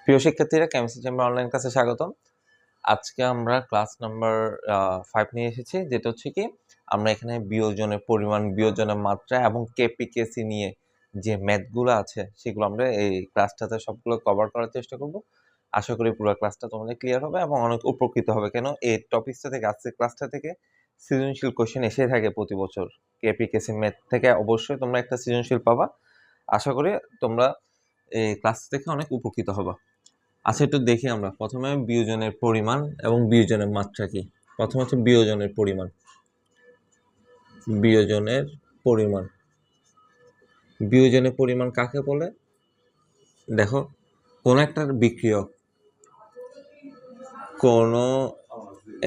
প্রিয় শিক্ষার্থীরা, chemistry chamber online ক্লাসে স্বাগতম। আজকে আমরা ক্লাস নাম্বার 5 নিয়ে এসেছি, যেটা হচ্ছে কি আমরা এখানে বিয়োজনের পরিমাণ, বিয়োজনের মাত্রা এবং কেপিকেসি নিয়ে যে ম্যাথগুলো আছে সেগুলো আমরা এই ক্লাসটাতে সবগুলো কভার করার চেষ্টা করব। আশা করি পুরো ক্লাসটা তোমাদের ক্লিয়ার হবে এবং অনেক উপকৃত হবে। কেন এই টপিকসটা থেকে, আজকের ক্লাসটা থেকে সৃজনশীল কোশ্চেন এসে থাকে প্রতি বছর। কেপিকেসি ম্যাথ থেকে অবশ্যই তোমরা একটা সৃজনশীল পাবা। আশা করি তোমরা এই ক্লাস থেকে অনেক উপকৃত হবা। আচ্ছা, একটু দেখি আমরা প্রথমে বিয়োজনের পরিমাণ এবং বিয়োজনের মাত্রা কি। প্রথমে হচ্ছে বিয়োজনের পরিমাণ। বিয়োজনের পরিমাণ বিয়োজনের পরিমাণ কাকে বলে? দেখো, কোন একটা বিক্রিয়ক, কোন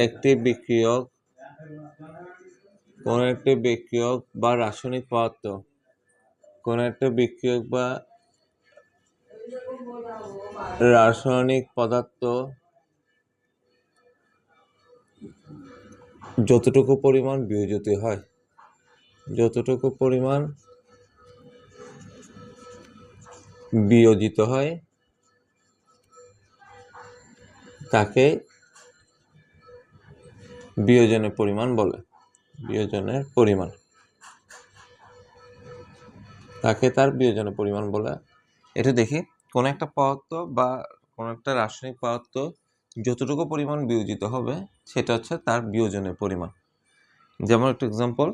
একটি বিক্রিয়ক বা রাসায়নিক পদার্থ, কোন একটা বিক্রিয়ক বা রাসায়নিক পদার্থ যতটুকু পরিমাণ বিয়োজিত হয়, যতটুকু পরিমাণ বিয়োজিত হয় তাকে বিয়োজনের পরিমাণ বলে। বিয়োজনের পরিমাণ, তাকে তার বিয়োজনের পরিমাণ বলে। এটা দেখি, কোন একটা পদার্থ বা কোন একটা রাসায়নিক পদার্থ যতটুকু পরিমাণ বিয়োজিত হবে সেটা হচ্ছে তার বিয়োজনের পরিমাণ। যেমন একটা এক্সাম্পল,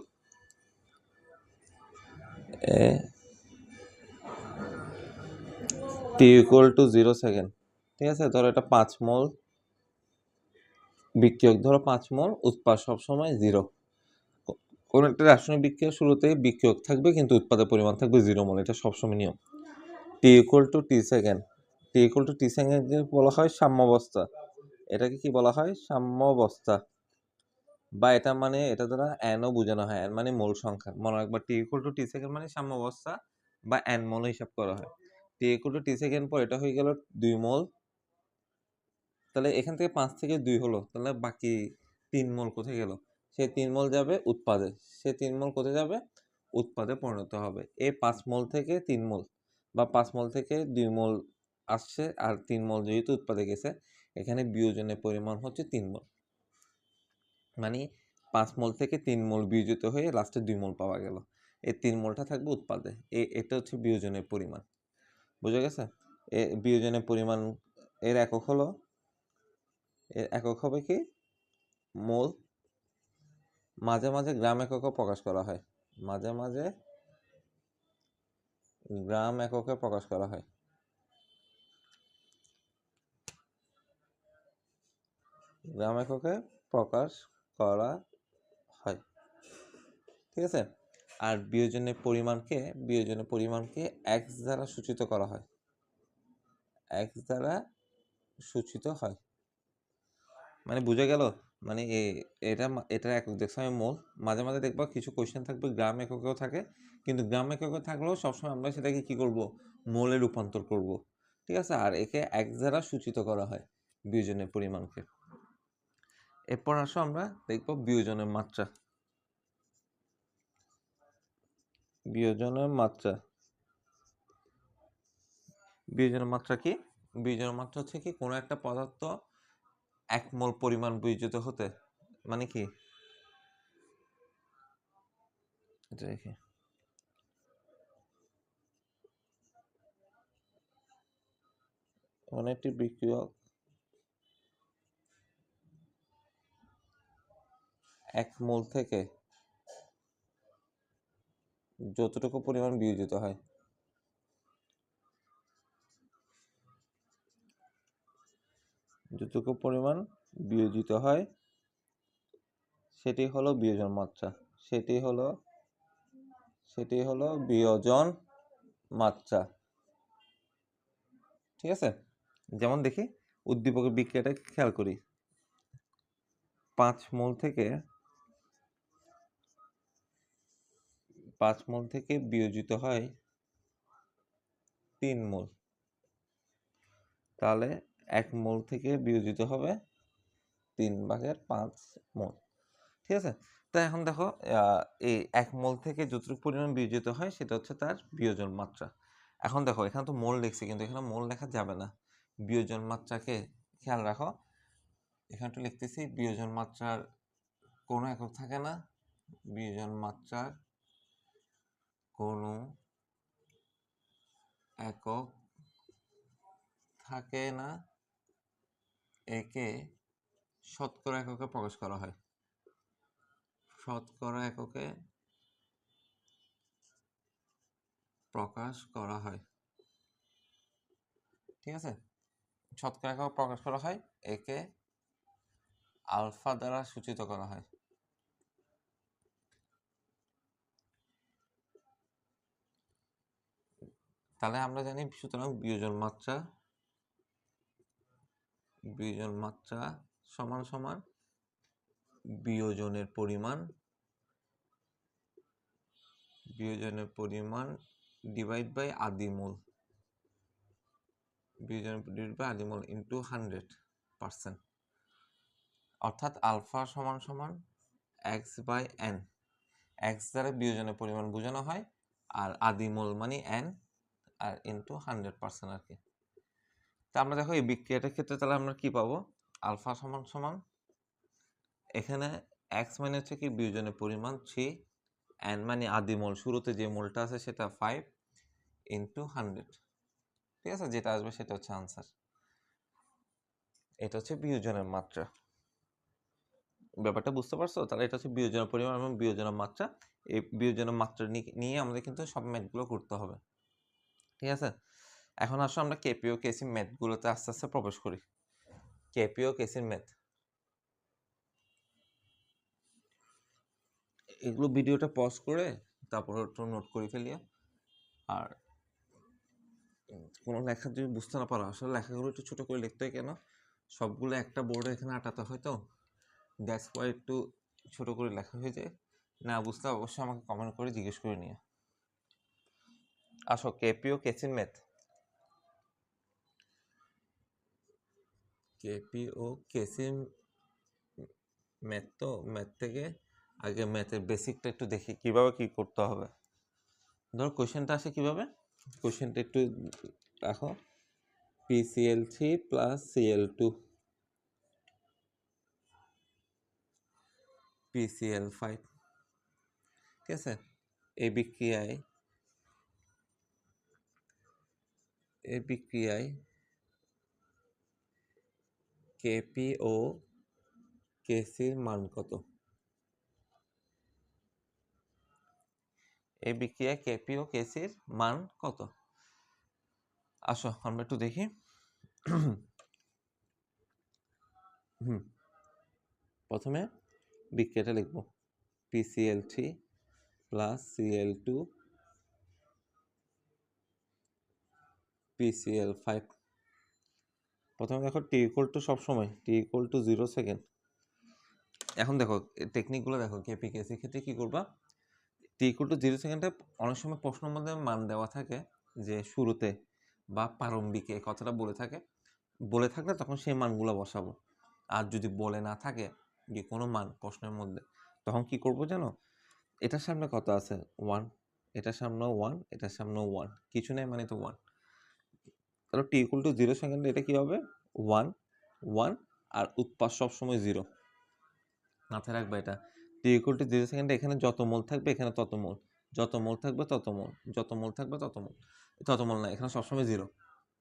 t=0 সেকেন্ড। ঠিক আছে, ধরো এটা 5 মোল বিক্রিয়ক, ধরো 5 মোল, উৎপাদ সবসময় 0। কোন একটা রাসায়নিক বিক্রিয়া শুরুতেই বিক্রিয়ক থাকবে কিন্তু উৎপাদের পরিমাণ থাকবে 0 মোল, এটা সবসময় নিয়ম। t=t সেকেন্ড, t=t সেকেন্ডকে বলা হয় সাম্যাবস্থা। এটাকে কি বলা হয়? সাম্যাবস্থা। বা এটা মানে এটা দ্বারা nও বোঝানো হয়, n মানে মোল সংখ্যা। মনে রাখবা, t=t সেকেন্ড মানে সাম্যাবস্থা বা n মোল হিসাব করা হয়। t=t সেকেন্ড পর এটা হয়ে গেল 2 মোল। তাহলে এখান থেকে 5 থেকে 2 হলো, তাহলে বাকি 3 মোল কোথায় গেল? সেই 3 মোল যাবে উৎপাদে। সে 3 মোল কোথায় যাবে? উৎপাদে পরিণত হবে। এই 5 মোল থেকে 3 মোল বা 5 মোল থেকে 2 মোল আসছে, আর 3 মোল যেহেতু উৎপাদে গেছে, এখানে বিয়োজনের পরিমাণ হচ্ছে 3 মোল। মানে 5 মোল থেকে 3 মোল বিয়োজিত হয়ে লাস্টে 2 মোল পাওয়া গেল। এই 3 মোলটা থাকবে উৎপাদে। এটা হচ্ছে বিয়োজনের পরিমাণ। বুঝা গেছে? বিয়োজনের পরিমাণ এর একক হলো, এর একক হবে কি? মোল। মাঝে মাঝে গ্রাম এককে প্রকাশ করা হয়, মাঝে মাঝে গ্রাম এককে প্রকাশ করা হয়। গ্রাম এককে প্রকাশ করা হয়। ঠিক আছে। আর বিয়োজনের পরিমাণকে x দ্বারা সূচিত করা হয়। x দ্বারা সূচিত হয় মানে বুঝে গেল? মানে এটার একক দেখছো আমি মোল। মাঝে মাঝে দেখবা কিছু কোয়েশ্চেন থাকবে গ্রাম এককেও থাকে, কিন্তু গ্রাম এককে থাকলেও সবসময় আমরা সেটাকে কি করব? মোলে রূপান্তর করব। ঠিক আছে। আর একে x দ্বারা সূচিত করা হয় বিয়োজনের পরিমাণকে। এরপর আসো আমরা দেখব বিয়োজনের মাত্রা। বিয়োজনের মাত্রা কি? বিয়োজনের মাত্রা হচ্ছে কি, কোনো একটা পদার্থ 1 মোল পরিমাণ বিয়োজিত হতে, মানে কি, এটা দেখি, মানে একটি বিক্রিয়ক 1 মোল থেকে যতটুকু পরিমাণ বিয়োজিত হয়, যতটুকু পরিমাণ বিয়োজিত হয় সেটি হলো বিয়োজন মাত্রা। সেটি হলো বিয়োজন মাত্রা। ঠিক আছে। যেমন দেখি, উদ্দীপকের বিক্রিয়াটা খেয়াল করি। 5 মোল থেকে বিয়োজিত হয় 3 মোল, তাহলে 1 মোল থেকে বিয়োজিত হবে 3/5 মোল। ঠিক আছে। তো এখন দেখো, এই 1 মোল থেকে যতটুকু পরিমাণ বিয়োজিত হয় সেটা হচ্ছে তার বিয়োজন মাত্রা। এখন দেখো, এখানে তো মোল লিখছি, কিন্তু এখানে মোল লেখা যাবে না। বিয়োজন মাত্রাকে খেয়াল রাখো, এখানে একটু লিখতেছি, বিয়োজন মাত্রার কোনো একক থাকে না, বিয়োজন মাত্রার কোনো একক থাকে না, একে শতকরা এককে প্রকাশ করা হয়, শতকরা এককে প্রকাশ করা হয়। ঠিক আছে, শতকরা একক প্রকাশ করা হয়, একে আলফা দ্বারা সূচিত করা হয়। তাহলে আমরা জানি সুতরাং বিয়োজন মাত্রা সমান সমান বিয়োজনের পরিমাণ ডিভাইড বাই আদিমূল, ইন্টু 100%, অর্থাৎ আলফা সমান সমান এক্স বাই এন, এক্স দ্বারা বিয়োজনের পরিমাণ বোঝানো হয়, আর আদিমূল মানে এন, আর ইন্টু 100% আর কি। তা আমরা দেখো এই বিক্রিয়াটার ক্ষেত্রে তাহলে আমরা কি পাবো, আলফা সমান সমান এখানে এক্স মানে হচ্ছে কি বিয়োজনের পরিমাণ 3, এন মানে আদিমূল, শুরুতে যে মোলটা আছে সেটা 5 ইন্টু 100। ঠিক আছে, যেটা আসবে সেটা হচ্ছে আনসার। এটা হচ্ছে বিয়োজনের মাত্রা। ব্যাপারটা বুঝতে পারছো? তাহলে এটা হচ্ছে বিয়োজনের পরিমাণ এবং বিয়োজনের মাত্রা। এই বিয়োজনের মাত্রা নিয়ে আমাদের কিন্তু সব ম্যাথগুলো করতে হবে। ঠিক আছে, এখন আসলে আমরা কেপি ও কেসি ম্যাথগুলোতে আস্তে আস্তে প্রবেশ করি। কেপি ও কেসির ম্যাথ, এগুলো ভিডিওটা পজ করে তারপর একটু নোট করে ফেলিও। আর কোনো লেখা যদি বুঝতে না পারো, আসলে লেখাগুলো একটু ছোট করে লিখতে হয়, কেন সবগুলো একটা বোর্ডে এখানে আটাতে হয়, তো দ্যাটস ওয়াই একটু ছোট করে লেখা হয়ে যায়। না বুঝতে অবশ্যই আমাকে কমেন্ট করে জিজ্ঞেস করে নিও। আসো কেপি ও কেসির ম্যাথ। কেপি ও কেসির ম্যাথ, তো ম্যাথ থেকে আগে ম্যাথের বেসিকটা একটু দেখি কিভাবে কি করতে হবে। ধরো কোয়েশ্চেনটা আসে কিভাবে, কোয়েশ্চেনটা একটু রাখো, PCl3 প্লাস Cl2 PCl5। ঠিক আছে, এই বিক্রিয়ায় কেপি ও কেসির মান কত? এই বিক্রিয়ায় কেপি ও কেসির মান কত? আসো আমরা একটু দেখি। প্রথমে বিক্রিয়াটা লিখবো, PCl3 প্লাস Cl2 PCl5। প্রথমে দেখো টি ইকুয়াল টু সবসময় টি 0 সেকেন্ড। এখন দেখো টেকনিকগুলো দেখো, কেপি কেসির ক্ষেত্রে কি করবা, টি 0 সেকেন্ডে অনেক সময় প্রশ্নের মধ্যে মান দেওয়া থাকে যে শুরুতে বা প্রারম্ভিকে, কথাটা বলে থাকলে তখন সেই মানগুলো বসাবো। আর যদি বলে না থাকে যে কোনো মান প্রশ্নের মধ্যে, তখন কি করব জানো, এটার সামনে কত আছে 1, এটার সামনেও 1, এটার সামনেও 1, কিছু নেই মানে তো 1। তাহলে টি 0 সেকেন্ডে এটা কি হবে 1 1, আর উৎপাদ সবসময় 0। মাথায় রাখবে এটা, টি 0 সেকেন্ডে এখানে যত মোল থাকবে এখানে তত মোল, যত মোল থাকবে তত মোল, যত মোল থাকবে তত মোল না, এখানে সবসময় 0।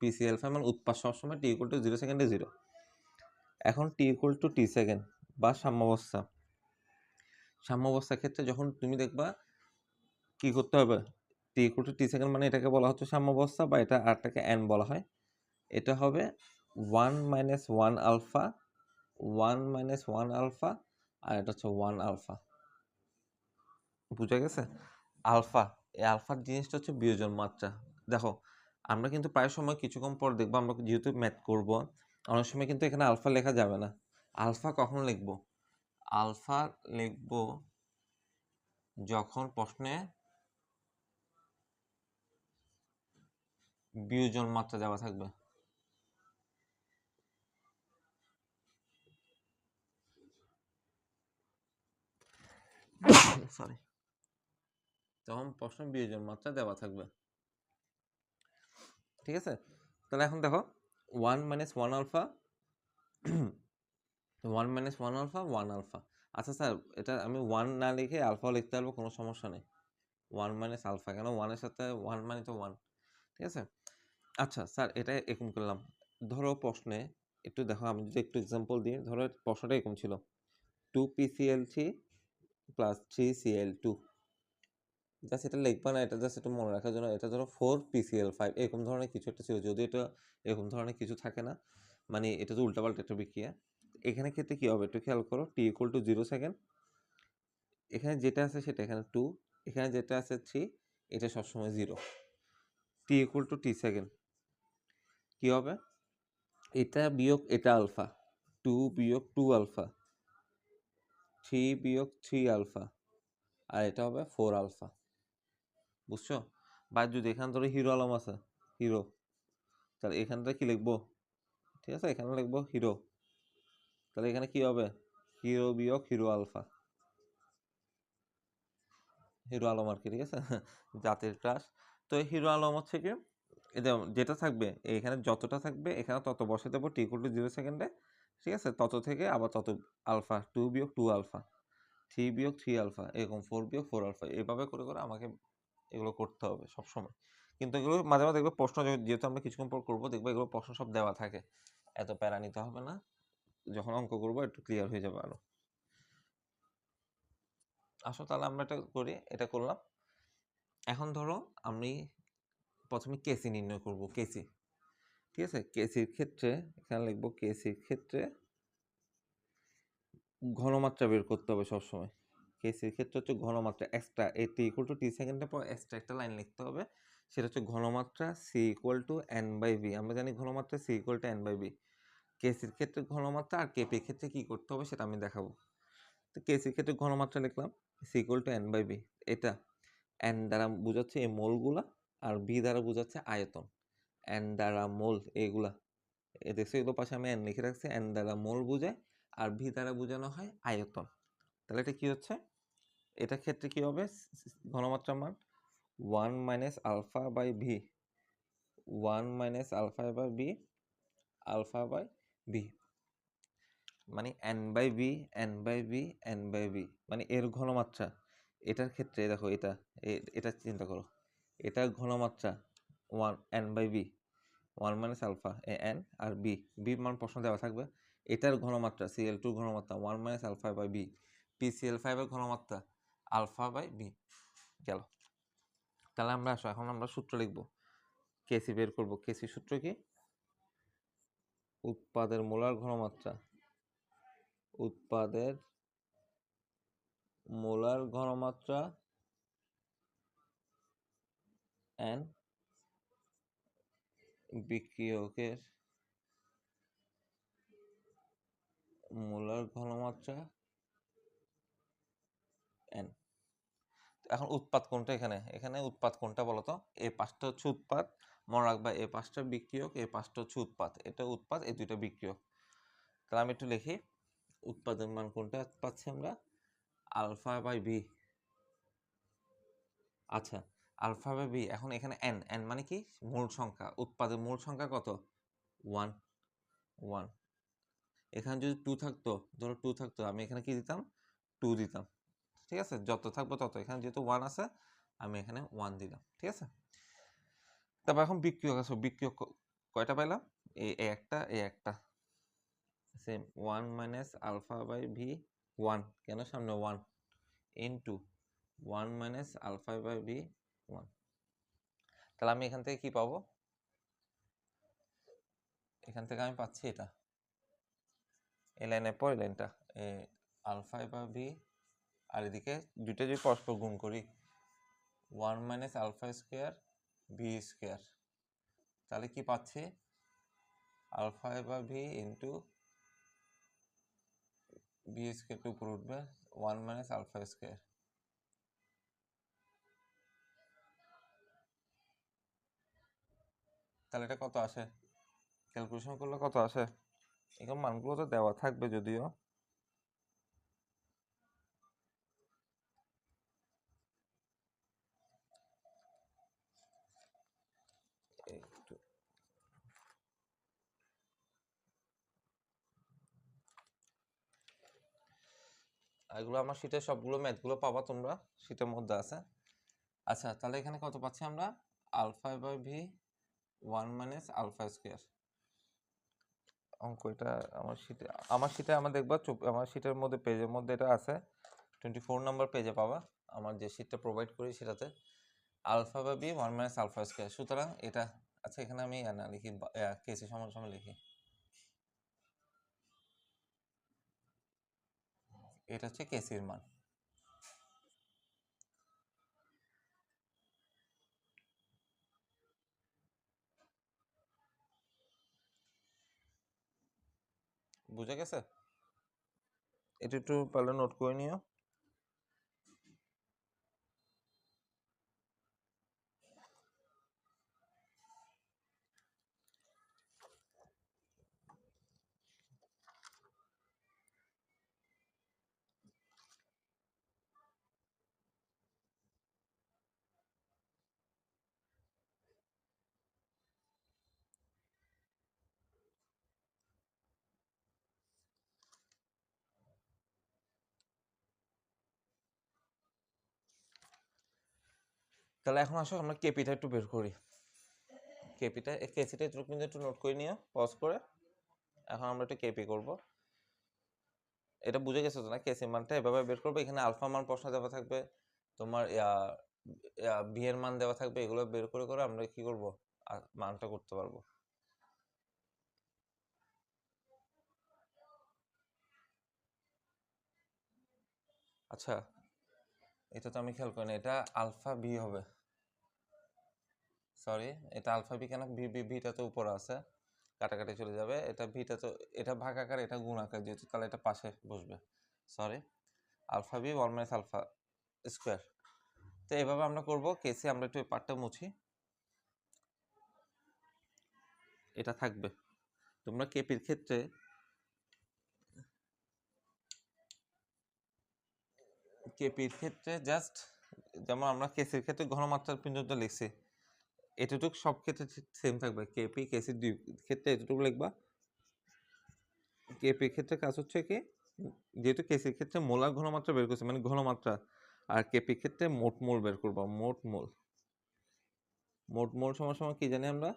PCl5 মানে উৎপাদ সবসময় টি 0 সেকেন্ডে 0। এখন টি সেকেন্ড বা সাম্যাবস্থার ক্ষেত্রে যখন তুমি দেখবা কি করতে হবে, টি সেকেন্ড মানে এটাকে বলা হচ্ছে সাম্যাবস্থা, বা এটা আরটাকে এন বলা হয়। এটা হবে 1 - 1 আলফা, 1 - 1 আলফা, আর এটা হচ্ছে 1 আলফা। বুঝা গেছে? আলফা, এই আলফার জিনিসটা হচ্ছে বিয়োজন মাত্রা। দেখো আমরা কিন্তু প্রায় সময় কিছুক্ষণ পর দেখবো, আমরা যেহেতু ম্যাথ করব অনেক সময় কিন্তু এখানে আলফা লেখা যাবে না। আলফা কখন লিখবো, আলফা লিখবো যখন প্রশ্নে বিয়োজন মাত্রা দেওয়া থাকবে। সরি, তখন প্রশ্ন বিয়োজন মাত্রা দেওয়া থাকবে। ঠিক আছে, তাহলে এখন দেখো 1 minus 1 alpha 1 minus 1 alpha 1 alpha. আচ্ছা স্যার, এটা আমি 1 না লিখে আলফাও লিখতে পারবো, কোনো সমস্যা নেই। 1 মাইনাস আলফা, কেন 1 এর সাথে 1 মানে তো 1, ঠিক আছে। আচ্ছা স্যার, এটা এরকম করলাম। ধরো প্রশ্নে একটু দেখো, আমি যদি একটু এক্সাম্পল দিই, ধরো প্রশ্নটা এরকম ছিল 2PCl3 প্লাস 3Cl2। জাস্ট এটা লিখবা না, এটা জাস্ট একটু মনে রাখার জন্য। এটা ধরো 4PCl5 এরকম ধরনের কিছু একটা ছিল, যদি এটা এরকম ধরনের কিছু থাকে না, মানে এটা তো উল্টাপাল্টা একটা বিক্রিয়া। এখানে ক্ষেত্রে কী হবে একটু খেয়াল করো, t=0 সেকেন্ড, এখানে যেটা আছে সেটা এখানে 2, এখানে যেটা আছে 3, এটা সবসময় 0। t=t সেকেন্ড কী হবে, এটা বিয়োগ এটা আলফা, 2 বিয়োগ 2 আলফা, 3 বিয়োগ 3 আলফা, আর এটা হবে 4 আলফা। বুঝছো? বা যদি এখানে ধরো হিরো আলম আছে, হিরো, তাহলে এখানটা কি লিখবো, ঠিক আছে, এখানে লিখবো হিরো, তাহলে এখানে কি হবে, হিরো বিয়োগ হিরো আলফা, হিরো আলম আর কি, ঠিক আছে। জাতির ক্রাশ। তো এই হিরো আলম হচ্ছে কি, এটা যেটা থাকবে এখানে যতটা থাকবে এখানে তত বসে দেবো t=0 সেকেন্ডে, ঠিক আছে। তত থেকে আবার তত আলফা, 2 বিয়োগ 2 আলফা, 3 বিয়োগ 3 আলফা, এরকম 4 বিয়োগ 4 আলফা, এভাবে করে করে আমাকে এগুলো করতে হবে সবসময়। কিন্তু এগুলো মাঝে মাঝে দেখবে প্রশ্ন, যেহেতু আমরা কিছুক্ষণ পর করবো, দেখবো এগুলো প্রশ্ন সব দেওয়া থাকে, এত প্যারা নিতে হবে না, যখন অঙ্ক করবো একটু ক্লিয়ার হয়ে যাবে আরো। আসো তাহলে আমরা এটা করি, এটা করলাম। এখন ধরো আমি প্রথমে কেসি নির্ণয় করব, কেসি, ঠিক আছে। কেসির ক্ষেত্রে এখানে লিখবো, কেসির ক্ষেত্রে ঘনমাত্রা বের করতে হবে সবসময়। কেসির ক্ষেত্রে হচ্ছে ঘনমাত্রা এক্সট্রা, t=t সেকেন্ডের পর এক্সট্রা একটা লাইন লিখতে হবে, সেটা হচ্ছে ঘনমাত্রা c=n/v। আমরা জানি ঘনমাত্রা c=n/v। কেসির ক্ষেত্রে ঘনমাত্রা আর কেপির ক্ষেত্রে কি করতে হবে সেটা আমি দেখাবো। তো কেসির ক্ষেত্রে ঘনমাত্রা লিখলাম c=n/v। এটা n দ্বারা বোঝাচ্ছে এই মোলগুলা, আর v দ্বারা বোঝাচ্ছে আয়তন। n দ্বারা মোল এগুলা, দেখছো এগুলো পাশে আমি n লিখে রাখছি, n দ্বারা মোল বোঝায়, আর v দ্বারা বোঝানো হয় আয়তন। তাহলে এটা কি হচ্ছে, এটার ক্ষেত্রে কি হবে, ঘনমাত্রার মান 1 minus alpha by V, 1 minus alpha by V, alpha by V, মানে n/v, n/v, n/v, মানে এর ঘনমাত্রা। এটার ক্ষেত্রে দেখো, এটা চিন্তা করো, এটার ঘনমাত্রা 1 n/v, 1 মাইনাস আলফা n, আর b মান প্রশ্ন দেওয়া থাকবে। এটার ঘনমাত্রা Cl2 ঘনমাত্রা 1 minus alpha by b, PCl5 এর ঘনমাত্রা আলফা বাই b। গেল। তাহলে আমরা আসো, এখন আমরা সূত্র লিখব, কেসি বের করব। কেসি সূত্র কি, উৎপাদের মোলার ঘনমাত্রা, উৎপাদের মোলার ঘনমাত্রা n, বিক্রিয়কের মোলার ঘনমাত্রা n। এখন উৎপাদ কোনটা, এখানে এখানে উৎপাদ কোনটা বলতো, এই পাঁচটা হচ্ছে উৎপাদ, মনে রাখবা এই পাঁচটা বিক্রিয়ক, এই পাঁচটা হচ্ছে উৎপাদ, এটা উৎপাদ, এই দুইটা বিক্রিয়ক। তাহলে আমি একটু লিখি, উৎপাদের মান কোনটা পাচ্ছি আমরা, আলফা বাই বি। আচ্ছা, আলফা বাই বি। এখন এখানে n, n মানে কি, মূল সংখ্যা, উৎপাদের মূল সংখ্যা কত, 1, 1। এখানে যদি 2 থাকতো, ধরো 2 থাকতো, আমি এখানে কি দিতাম, 2 দিতাম, ঠিক আছে। যত থাকবো তত, এখানে যেহেতু 1 আছে আমি এখানে 1 দিলাম, ঠিক আছে। তারপর এখন বিক্রিয়ক আছে, বিক্রিয়ক কয়টা পাইলাম, এই একটা, এই একটা, same 1 minus alpha by V, 1, কেন সামনে 1, into 1 minus alpha by V, 1। তাহলে আমি এখান থেকে কি পাবো, এখান থেকে আমি পাচ্ছি এটা, এই লাইনের পর লাইনটা, আলফা বাই ভি, আর এদিকে দুইটা যদি পরস্পর গুণ করি, 1 minus alpha square v square, তাহলে কি পাচ্ছি, alpha by v into v স্কোয়ারটা উপরে উঠবে, 1 মাইনাস আলফা স্কোয়ার। তাহলে এটা কত আসে, ক্যালকুলেশন করলে কত আসে, এরকম মানগুলো তো দেওয়া থাকবে যদিও, একটু এগুলো আমার শীটের সবগুলো ম্যাথগুলো পাবা তোমরা, শীটের মধ্যে আছে। আচ্ছা, তাহলে এখানে কত পাচ্ছি আমরা? Alpha by V 1 minus alpha square. অঙ্ক এটা আমার শীটে আমার দেখবা আমার শীটের মধ্যে পেজের মধ্যে এটা আছে, 24 নম্বর পেজে পাবা। আমার যে শীটটা প্রোভাইড করি সেটাতে alpha by V 1 minus alpha square. সুতরাং এটা, আচ্ছা এখানে আমি না লিখি, কেসি সমান সমান লিখি, এটা হচ্ছে কেসির মান। বুঝে গেছে? এটা একটু পারলে নোট করে নিও। তাহলে এখন আসো আমরা কেপিটা একটু বের করি। কেসিটা একটু কিন্তু একটু নোট করে নিও পজ করে। এখন আমরা একটু কেপি করব। এটা বুঝে গেছো তো না? কেসি মানটা এভাবে বের করবে। এখানে আলফা মান প্রশ্ন দেওয়া থাকবে, তোমার বি এর মান দেওয়া থাকবে, এগুলো বের করে করে আমরা কি করব, মানটা করতে পারবো। আচ্ছা, এটা তো আমি খেয়াল করি না, এটা আলফা বি হবে, সরি এটা আলফা বি কেন, ভিটা তো উপরে আছে, কাটাকাটি চলে যাবে, এটা ভিটা তো, এটা ভাগ আকার এটা গুণ আকার যেহেতু, তাহলে এটা পাশে বসবে, sorry alpha B 1 minus alpha square. তো এভাবে আমরা করব। কেসে আমরা একটু পার্টটা মুছি, এটা থাকবে। তোমরা কেপির ক্ষেত্রে জাস্ট যেমন আমরা কেসির ক্ষেত্রে ঘনমাত্রার পিণ্ডটা লিখছি, এতটুকু সব ক্ষেত্রে সেম থাকবে। কেসির দুই ক্ষেত্রে এতটুকু লিখবা। কেপির ক্ষেত্রে কাজ হচ্ছে কি, যেহেতু কেসির ক্ষেত্রে মোলার ঘনমাত্রা বের করছে মানে ঘনমাত্রা, আর কেপির ক্ষেত্রে মোট মোল বের করবো। মোট মোল সমান সমান কি জানি আমরা,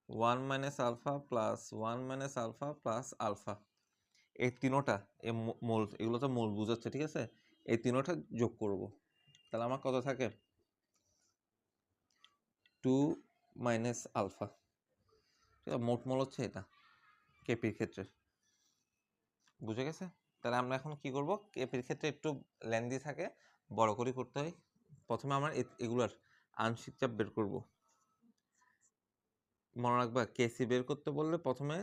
1 minus alpha plus 1 minus alpha plus alpha. এই তিনোটা মোল, এগুলো তো মোল বুঝাচ্ছে, ঠিক আছে? এই তিনোটা যোগ করব, তাহলে আমার কত থাকে, 2 মাইনাস আলফা। ঠিক আছে, মোট মোল হচ্ছে এটা কেপির ক্ষেত্রে। বুঝে গেছে? তাহলে আমরা এখন কি করব, কেপির ক্ষেত্রে একটু লেন্দি থাকে, বড় করে করতে হয়। প্রথমে আমরা এগুলার আংশিক চাপ বের করব। মনে রাখবা, কেসি বের করতে বললে প্রথমে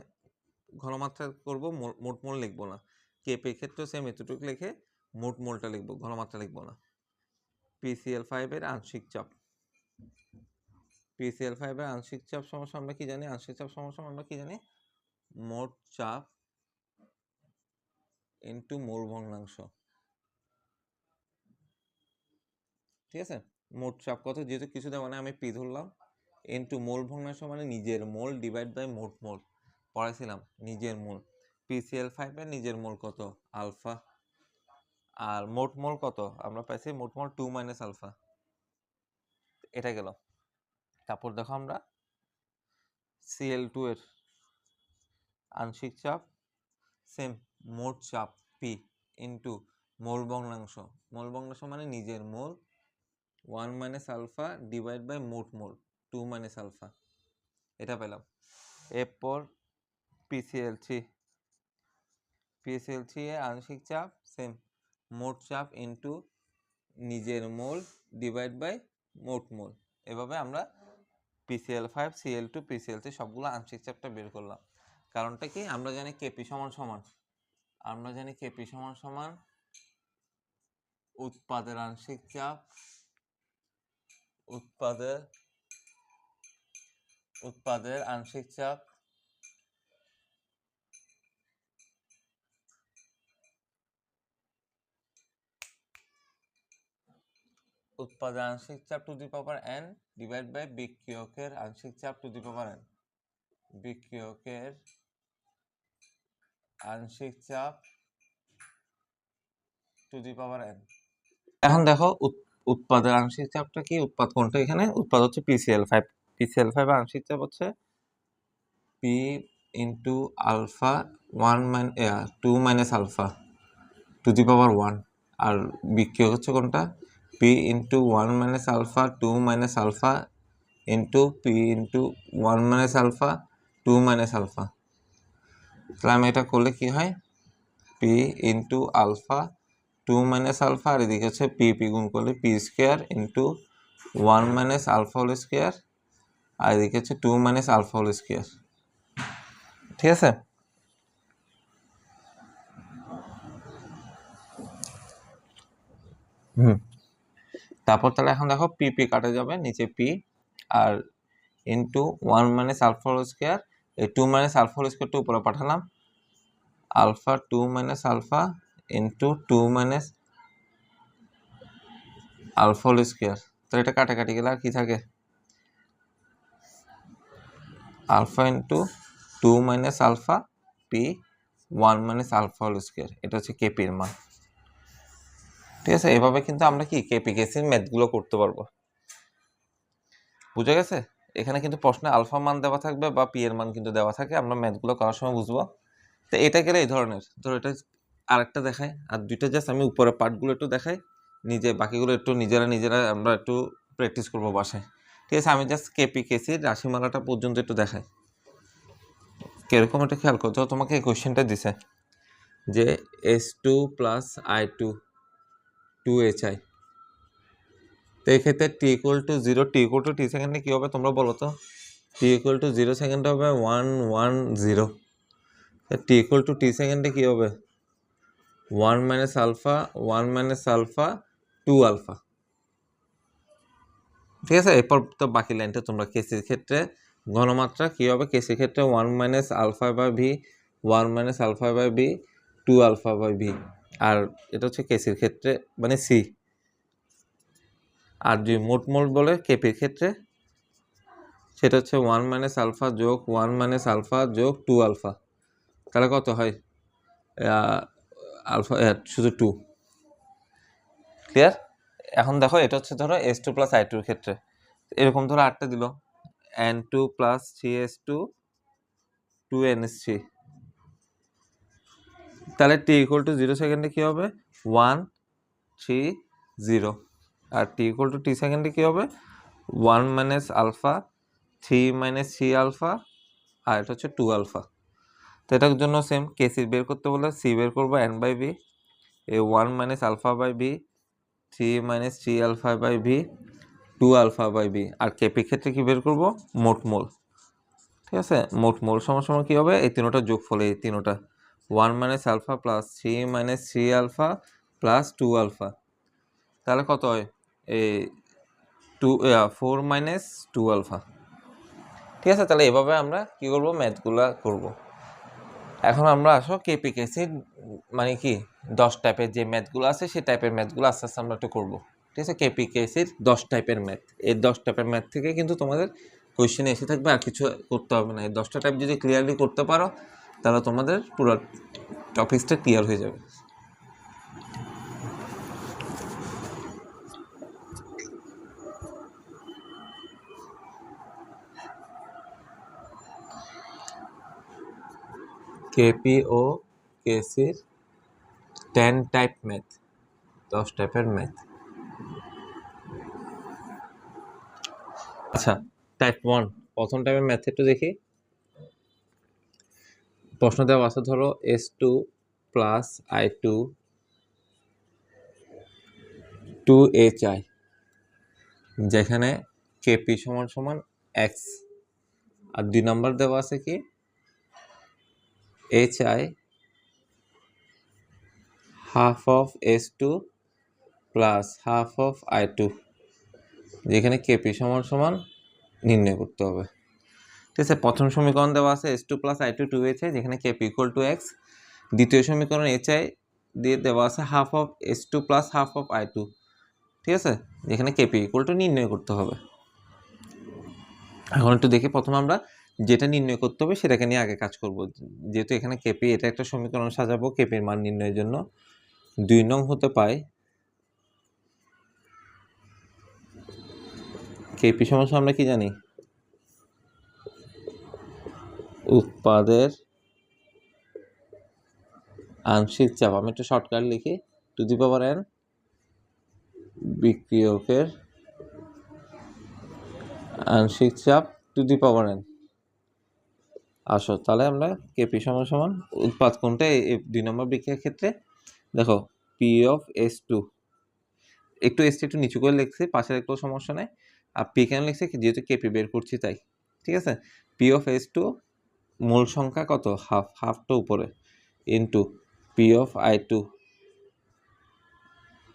ঘনমাত্রা করব, মোট মোল লিখবো না। কেপির ক্ষেত্রে সেম এতটুকু লিখে মোট মোলটা লিখবো, ঘনমাত্রা লিখবো না। PCl5 এর আংশিক চাপ, PCl5 এর আংশিক চাপ সমস্যা আমরা কি জানি, আংশিক চাপ সমস্যা আমরা কি জানি, মোট চাপ ইনটু মোল ভগ্নাংশ। ঠিক আছে, মোট চাপ কত, যেহেতু কিছু দেওয়া মানে আমি পি ধরলাম, ইনটু মোল ভগ্নাংশ মানে নিজের মোল ডিভাইড বাই মোট মোল, পড়াইছিলাম নিজের মোল। PCl5 এর নিজের মোল কত, আলফা, আর মোট মোল কত আমরা পাইছি, মোট মোল 2 মাইনাস আলফা। এটা গেল। তারপর দেখো আমরা Cl2 এর আংশিক চাপ সেম, মোট চাপ পি ইন্টু মোল ভগ্নাংশ, মানে নিজের মোল 1 মাইনাস আলফা ডিভাইড বাই মোট মোল 2 মাইনাস আলফা, এটা পেলাম। এরপর PCl3 এর আংশিক চাপ সেম, মোট চাপ ইন্টু নিজের মোল ডিভাইড বাই মোট মোল। এভাবে আমরা PCl5 Cl2 PCl3 সবগুলো আংশিক চাপটা বের করলাম। কারণটা কি, আমরা জানি কেপি সমান সমান, উৎপাদের আংশিক চাপ, উৎপাদের আংশিক চাপ to the power n divide by বিক্রিয়কের আংশিক চাপ টু দি পাওয়ার n। বিক্রিয়কের আংশিক চাপ টু দি পাওয়ার n। এখন দেখো উৎপাদের আংশিক চাপটা কি, উৎপাদ কোনটা, এখানে উৎপাদ হচ্ছে PCl5। PCl5 এর আংশিক চাপ হচ্ছে p into alpha 2 minus alpha to the power 1, আর বিক্রিয়ক হচ্ছে কোনটা, p into 1 minus alpha 2 minus alpha into p into 1 minus alpha 2 minus alpha. তাহলে আমি এটা করলে কি হয়, p into alpha 2 minus alpha, আর এদিকে হচ্ছে পি গুণ করলে p square into 1 minus alpha whole square, আর এদিকে হচ্ছে 2 মাইনাস আলফা হোল স্কোয়ার। ঠিক আছে, তারপর তাহলে এখন দেখো পি কাটা যাবে, নিচে পি আর into 1 minus alpha whole square, এই 2 মাইনাস আলফা হোল স্কোয়ারটা উপরে পাঠালাম, alpha 2 minus alpha into 2 minus alpha whole square. তাহলে এটা কাটাকাটি গেলে আর কি থাকে, alpha into 2 minus alpha p 1 minus alpha whole square, এটা হচ্ছে কেপির মান। ঠিক আছে, এভাবে কিন্তু আমরা কি কেপি কেসির ম্যাথগুলো করতে পারবো। বুঝা গেছে, এখানে কিন্তু প্রশ্নে আলফা মান দেওয়া থাকবে বা পি এর মান কিন্তু দেওয়া থাকে, আমরা ম্যাথগুলো করার সময় বুঝবো। তো এটা গেলে এই ধরনের, ধরো এটা আরেকটা দেখায়, আর দুইটা জাস্ট আমি উপরের পার্টগুলো একটু দেখাই, বাকিগুলো একটু নিজেরা আমরা একটু প্র্যাকটিস করবো বাসায়। ঠিক আছে, আমি জাস্ট কেপি কেসির রাশিমালাটা পর্যন্ত একটু দেখাই, কিরকম এটা খেয়াল করছো। তোমাকে এই কোয়েশ্চেনটা দিছে যে S2 প্লাস I2 2HI, তো এক্ষেত্রে t equal to 0, t equal to t সেকেন্ডে কী হবে তোমরা বলো তো, t ইকুয়াল টু 0 সেকেন্ডে হবে 1 1 0, t ইকুয়াল টু t সেকেন্ডে কী হবে 1 minus alpha 1 minus alpha 2 alpha. ঠিক আছে, এরপর তো বাকি লাইনটা তোমরা কেসির ক্ষেত্রে ঘনমাত্রা কী হবে, কেসির ক্ষেত্রে 1 minus alpha by V 1 minus alpha by V 2 alpha by V, আর এটা হচ্ছে কেসির ক্ষেত্রে মানে সি। আর যদি মোট বলে কেপির ক্ষেত্রে সেটা হচ্ছে 1 মাইনাস আলফা যোগ 1 মাইনাস আলফা যোগ 2 আলফা, তাহলে কত হয় আলফা শুধু 2। ক্লিয়ার? এখন দেখো এটা হচ্ছে ধরো S2 প্লাস I2 এর ক্ষেত্রে এরকম ধরো 8টা দিল, N2 প্লাস 3S2 2NS3, তাহলে t ইকুয়াল টু 0 সেকেন্ডে কী হবে 1 3 0, আর t ইকুয়াল টু t সেকেন্ডে কী হবে 1 মাইনাস আলফা 3 মাইনাস 3 আলফা, আর এটা হচ্ছে 2 আলফা। তো এটার জন্য সেম কেসি বের করতে বলে সি বের করবো n বাই ভি, এ 1 minus alpha by V 3 minus 3 alpha by V 2 alpha by V, আর কেপি ক্ষেত্রে কি বের করবো মোট মোল। ঠিক আছে, মোট মোল সমান কী হবে এই তিনোটা যোগফল, এই তিনোটা 1 minus alpha plus 3 minus 3 alpha plus 2 alpha, তাহলে কত হয় এই 4 মাইনাস 2 আলফা। ঠিক আছে, তাহলে এভাবে আমরা কি করব ম্যাথগুলা করব। এখন আমরা আসো কেপি কেসির মানে কি 10 টাইপের যে ম্যাথগুলো আছে সেই টাইপের ম্যাথগুলো আস্তে আস্তে আমরা একটু করবো। ঠিক আছে, কেপি কেসির 10 টাইপের ম্যাথ, এই 10 টাইপের ম্যাথ থেকে কিন্তু তোমাদের কোয়েশ্চেনে এসে থাকবে, আর কিছু করতে হবে না। এই 10টা টাইপ যদি ক্লিয়ারলি করতে পারো তাহলে তোমাদের পুরো টপিকসটা ক্লিয়ার হয়ে যাবে। কেপি ও কেসির 10 টাইপ ম্যাথ, 10 টাইপের ম্যাথ। আচ্ছা, টাইপ 1 প্রথম টাইপের ম্যাথ একটু দেখি। প্রশ্ন দেওয়া আছে ধরো S2 প্লাস I2 2HI, যেখানে কেপি সমান সমান x, আর 2 নাম্বার দেওয়া আছে কি HI half of S2 plus half of I2, যেখানে কেপি সমান সমান নির্ণয় করতে হবে। ঠিক আছে, প্রথম সমীকরণ দেওয়া আছে S2 প্লাস I2 2HI, যেখানে কেপি ইকুয়াল টু x। দ্বিতীয় সমীকরণ HI দিয়ে দেওয়া আছে half of S2 plus half of I2, ঠিক আছে, যেখানে কেপি ইকুয়াল টু নির্ণয় করতে হবে। এখন একটু দেখি, প্রথমে আমরা যেটা নির্ণয় করতে হবে সেটাকে নিয়ে আগে কাজ করব। যেহেতু এখানে কেপি, এটা একটা সমীকরণ সাজাবো কেপির মান নির্ণয়ের জন্য। 2 নং হতে পাই কেপি সমান আমরা কি জানি, উৎপাদের আংশিক চাপ। আমি একটু শর্টকাট লিখি, টু দি পাওয়ার n বিক্রিয়কের আংশিক চাপ টু দি পাওয়ার n। আসো তাহলে আমরা কেপি সমান সমান উৎপাদ কোনটা এই 2 নম্বর বিক্রিয়ার ক্ষেত্রে, দেখো পি অফ এস টু, একটু এস একটু নিচু করে লিখছি, পাশের একটু সমস্যা নেই। আর পি কেন লিখছি, যেহেতু কেপি বের করছি তাই, ঠিক আছে। পি অফ এস টু মূল সংখ্যা কত, হাফটা উপরে, into P of I two,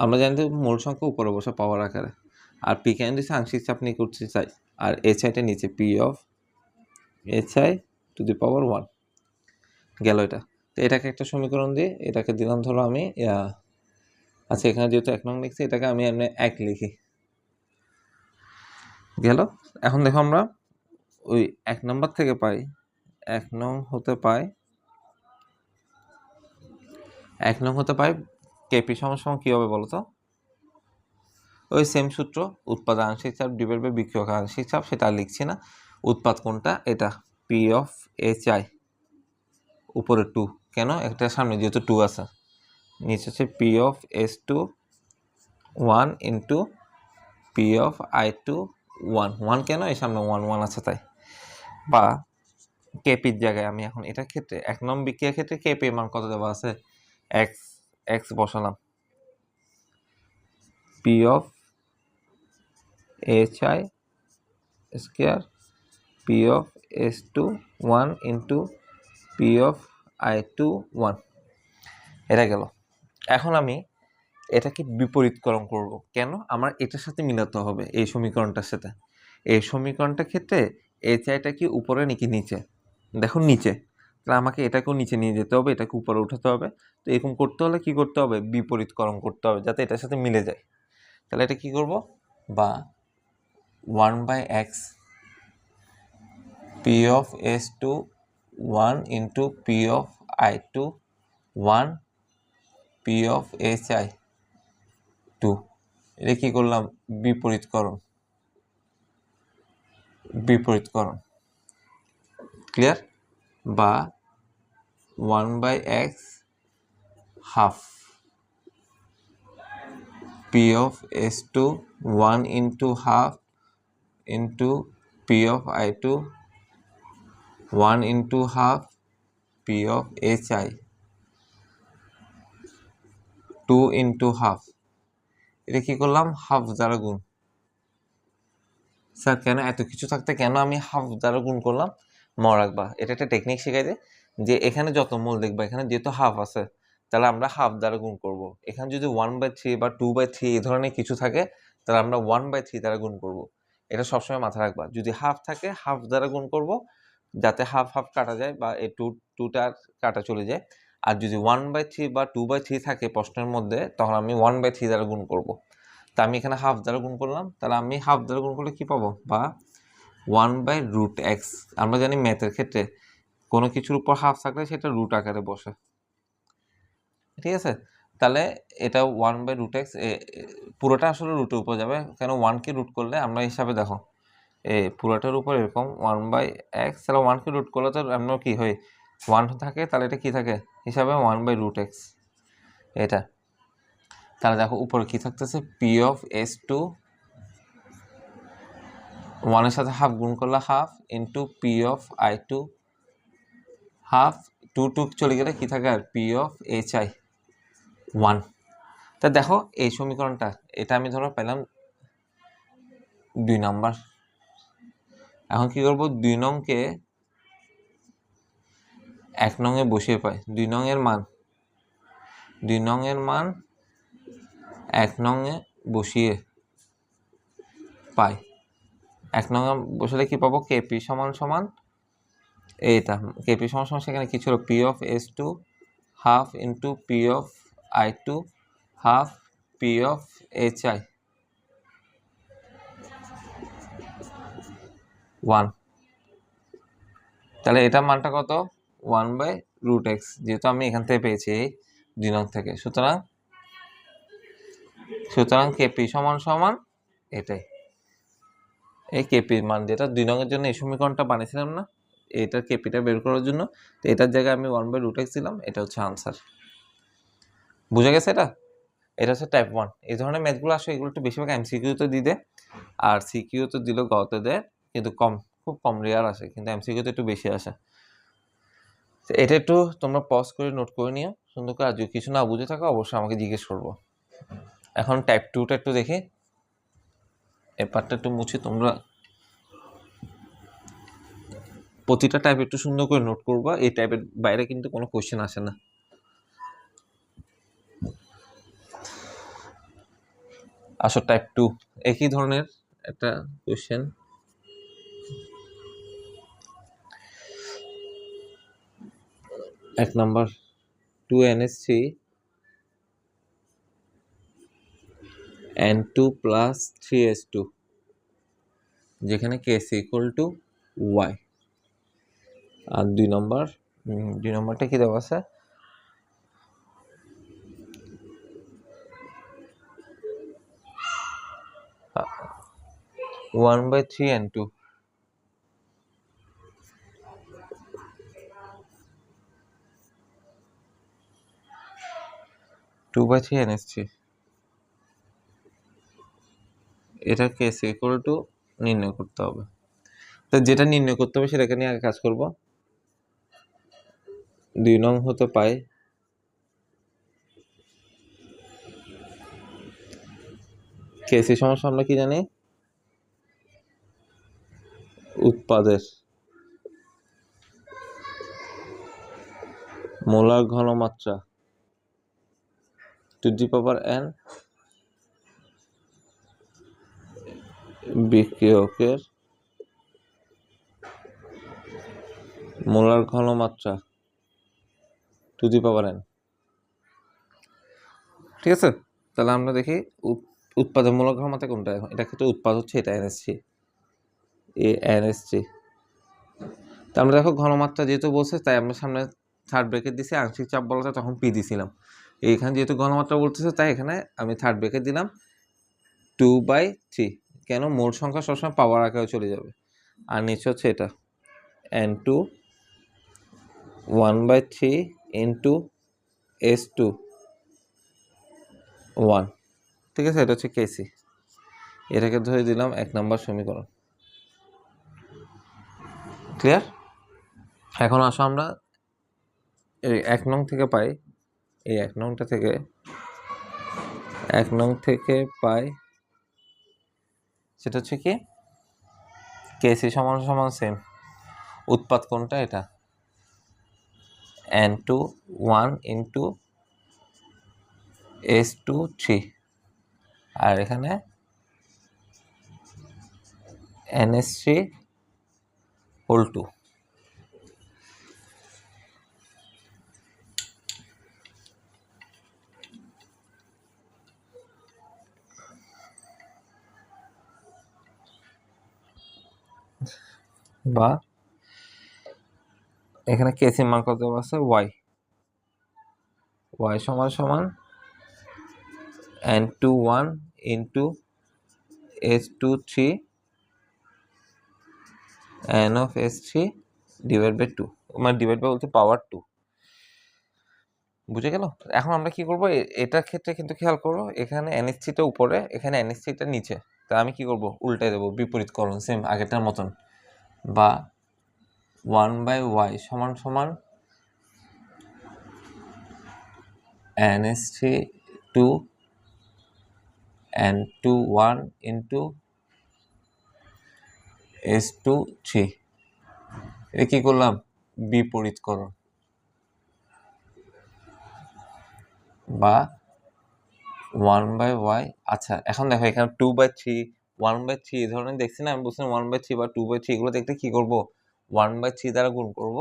আমরা জানি তো মূল সংখ্যা উপরে বসে পাওয়ার আকারে, আর পি কেন দিচ্ছে আংশিক চাপ নিয়ে করতে চাই, আর এইচ আইটা নিচে, p of H I to the power 1 গেল এটা। তো এটাকে একটা সমীকরণ দিয়ে এটাকে দিলাম ধরো আমি, আচ্ছা এখানে যেহেতু 1 নং লিখছি এটাকে আমি এমনি 1 লিখি, গেল। এখন দেখো আমরা ওই 1 নম্বর থেকে পাই, 1 নং হতে পাই, 1 নং হতে পাই কেপি সমান সমান কি হবে বলো তো, ওই সেম সূত্র, উৎপাদ আংশিক চাপ ডিভাইড বাই বিক্রিয়ক আংশিক চাপ, সেটা আর লিখছি না। উৎপাদ কোনটা, এটা পি অফ এইচ আই, উপরে 2, কেন একটা সামনে যেহেতু 2 আছে, নিচে হচ্ছে P of S two 1 into P of I two 1 কেন এই সামনে 1 আছে তাই, বা কেপির জায়গায় আমি এখন এটার ক্ষেত্রে 1 নং বিক্রিয়ার ক্ষেত্রে কেপি মান কত দেওয়া আছে, এক্স বসালাম, P of H I square P of S two 1 into P of I two 1, এটা গেল। এখন আমি এটাকে বিপরীতকরণ করব, কেন, আমার এটার সাথে মিলাতে হবে এই সমীকরণটার সাথে। এই সমীকরণটার ক্ষেত্রে এইচ আইটা কি উপরে নাকি নিচে, দেখো নিচে, তাহলে আমাকে এটাকেও নিচে নিয়ে যেতে হবে, এটাকে উপরে উঠাতে হবে। তো এরকম করতে হলে কি করতে হবে, বিপরীতকরণ করতে হবে যাতে এটার সাথে মিলে যায়। তাহলে এটা কি করব, বা 1/x P of S two 1 into P of I two 1 P of H I 2, এটা কি করলাম, বিপরীতকরণ, ক্লিয়ার। বা 1/x half P of S two 1 into half into P of I two 1 into half P of H I 2 into half, এটা কি করলাম, half দ্বারা গুণ। স্যার কেন এত কিছু থাকতে কেন আমি হাফ দ্বারা গুণ করলাম, মনে রাখবা এটা একটা টেকনিক শেখাই যে এখানে যত মূল দেখবা, এখানে যেহেতু হাফ আছে তাহলে আমরা হাফ দ্বারা গুণ করব। এখানে যদি 1/3 বা 2/3 এই ধরনের কিছু থাকে তাহলে আমরা 1/3 দ্বারা গুণ করব। এটা সবসময় মাথায় রাখবা, যদি হাফ থাকে হাফ দ্বারা গুণ করব, যাতে হাফ হাফ কাটা যায় বা এই টুটার কাটা চলে যায়। আর যদি 1/3 বা 2/3 থাকে প্রশ্নের মধ্যে, তখন আমি 1/3 দ্বারা গুণ করব। তা আমি এখানে হাফ দ্বারা গুণ করলাম, তাহলে আমি হাফ দ্বারা গুণ করলে কি পাবো, বা 1/√x। আমরা জানি ম্যাথের ক্ষেত্রে কোনো কিছুর উপর হাফ থাকলে সেটা রুট আকারে বসে, ঠিক আছে। তাহলে এটা 1/√x, পুরোটা আসলে রুটের উপর যাবে, কেন 1কে রুট করলে আমরা হিসাবে দেখো পুরোটার উপর এরকম 1/x, তাহলে 1কে রুট করলে তো আমরা কি হয় 1 থাকে, তাহলে এটা কি থাকে হিসাবে 1/√x এটা। তাহলে দেখো উপরে কি থাকতেছে, পি অফ এস টু 1 এর সাথে হাফ গুণ করলে half into P of I to half, 2 চলে গেলে কি থাকে আর পি অফ এইচ আই 1। তা দেখো এই সমীকরণটা, এটা আমি ধরো পেলাম 2 নাম্বার। এখন কি করব, 2 নংকে 1 নংয়ে বসিয়ে পাই, 2 নং এর মান 1 নংয়ে বসিয়ে পাই। 1 নংয়ে বসালে কি পাবো, কেপি সমান সমান এইটা, কেপি সমান সমান সেখানে কি ছিল, P of S to half into P of I to half P of H I 1। তাহলে এটার মানটা কত, 1/√x, যেহেতু আমি এখান থেকে পেয়েছি 2 নং থেকে, সুতরাং সুতরাং কেপি সমান সমান এটাই, এই কেপির মান যেটা 2 নংয়ের জন্য এই সমীকরণটা বানিয়েছিলাম না, এটার কেপিটা বের করার জন্য, তো এটার জায়গায় আমি 1/√x দিলাম, এটা হচ্ছে আনসার। বুঝে গেছে? এটা হচ্ছে টাইপ 1। এই ধরনের ম্যাথগুলো আসলে এগুলো একটু বেশিরভাগ এমসিকিউতে দিয়ে দেয়, আর সিকিউতে দিলেও গতে দেয়, কিন্তু খুব কম রেয়ার আসে, কিন্তু এমসিকিউতে একটু বেশি আসে। এটা একটু তোমরা পজ করে নোট করে নিও সুন্দর করে, আর যদি কিছু না বুঝে থাকো অবশ্যই আমাকে জিজ্ঞেস করবো। এখন টাইপ 2টা একটু দেখি, এই পার্টটা একটু মুছি, তোমরা প্রতিটা টাইপ একটু সুন্দর করে নোট করবা, এই টাইপের বাইরে কিন্তু কোনো কোশ্চেন আসে না। আসো টাইপ 2, একই ধরনের একটা কোশ্চেন। এক number 2NH3 N2 plus 3H2, যেখানে K = Y। আর 2 নম্বরটা কি দেওয়া আছে? 1/3 N2, 2/3 NH3, এটা K নির্ণয় করতে হবে। তো যেটা নির্ণয় করতে হবে সেটাকে নিয়ে আগে কাজ করব। 2 নং হতে পাই কেসি সমস্যা আমরা কি জানি? উৎপাদের মোলার ঘনমাত্রা টু দি পাওয়ার n বিক্রিয়কের মোলার ঘনমাত্রা টু দি পাওয়ার n। ঠিক আছে, তাহলে আমরা দেখি উৎপাদের মোলার ঘনমাত্রা কোনটা। এটা ক্ষেত্রে উৎপাদ হচ্ছে এটা NH3। তা আমরা দেখো ঘনমাত্রা যেহেতু বলছে তাই আমরা সামনে থার্ড ব্র্যাকেট দিছি, আংশিক চাপ বলতে তখন পি দিছিলাম। এইখানে যেহেতু ঘনমাত্রা বলতেছে তাই এখানে আমি থার্ড ব্র্যাকেট দিলাম 2/3। কেন? মোট সংখ্যা সবসময় পাওয়ার আকারে চলে যাবে। আর নিচে হচ্ছে এটা N2 1/3 ইন্টু S2 1। ঠিক আছে, এটা হচ্ছে কেসি। এটাকে ধরে দিলাম 1 নম্বর সমীকরণ। ক্লিয়ার? এখন আসো আমরা এই 1 নং থেকে পাই, এই 1 নংটা থেকে 1 নং থেকে পাই সেটা হচ্ছে কি কেসি সমান সমান সেম। উৎপাদ কোনটা? এটা N2 1 ইন্টু S2 3, আর এখানে NH3 হোল 2। বা এখানে কেসি মান কত আছে? y সমান সমান N2 1 into S2 3 n of S3 divide by 2, মানে ডিভাইড বাই বলতে পাওয়ার 2। বুঝে গেল? এখন আমরা কি করব, এটার ক্ষেত্রে কিন্তু খেয়াল করো, এখানে NH3টা উপরে, এখানে NH3টা নিচে। তা আমি কি করব, উল্টাই দেবো, বিপরীতকরণ, সেম আগেরটার মতন। বা 1/y সমান সমান NH3 2 N2 1 ইন্টু S2 3। এটা কি করলাম? বিপরীতকরণ। বা 1/y। আচ্ছা, এখন দেখো এখানে 2/3 1/3 এই ধরনের দেখছি না, আমি বলছিলাম 1/3 বা 2/3 এগুলো দেখতে কি করব, 1/3 দ্বারা গুণ করব।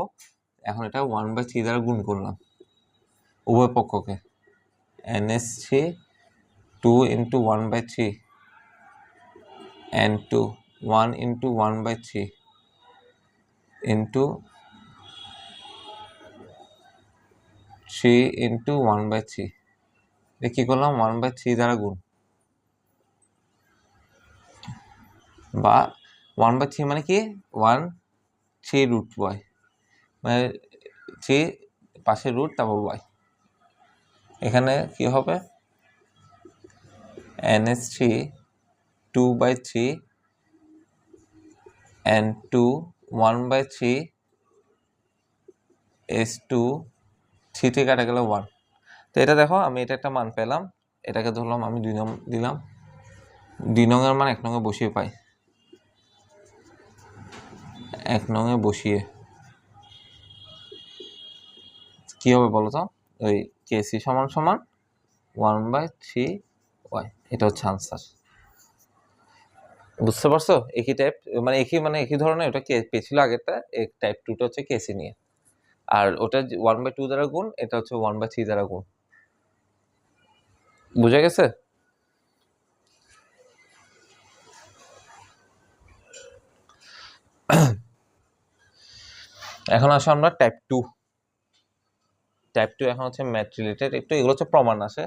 এখন এটা 1/3 দ্বারা গুণ করলাম উভয় পক্ষকে। NH3 2 into 1/3 N2 1 into 1/3 into 3 into 1/3। এটা কি করলাম? 1/3 দ্বারা গুণ। বা 1/3 মানে কি 1/3 রুট ওয়াই, মানে 3 পাশের রুট তারপর ওয়াই। এখানে কি হবে NH3 2/3 N2 1/3 S2 3 থেকে কাটা গেল 1। তো এটা দেখো আমি এটা একটা মান পেলাম, এটাকে ধরলাম আমি 2 নং দিলাম, 2 নংয়ের মান 1 নংয়ে বসিয়ে পাই, 1 নংয়ে বসিয়ে কি হবে বলো তো, ওই কেসি সমান সমান 1/3 ওয়াই, এটা হচ্ছে আনসার। বুঝতে পারছো? একই টাইপ মানে একই ধরনের, ওটা পেয়েছিল আগেরটা, টাইপ 2টা হচ্ছে কেসি নিয়ে, আর ওটা 1/2 দ্বারা গুণ, এটা হচ্ছে 1/3 দ্বারা গুণ। বুঝা গেছে? এখন আসো আমরা টাইপ 2। টাইপ 2 এখন হচ্ছে ম্যাথ রিলেটেড, একটু এগুলো হচ্ছে প্রমাণ আসে,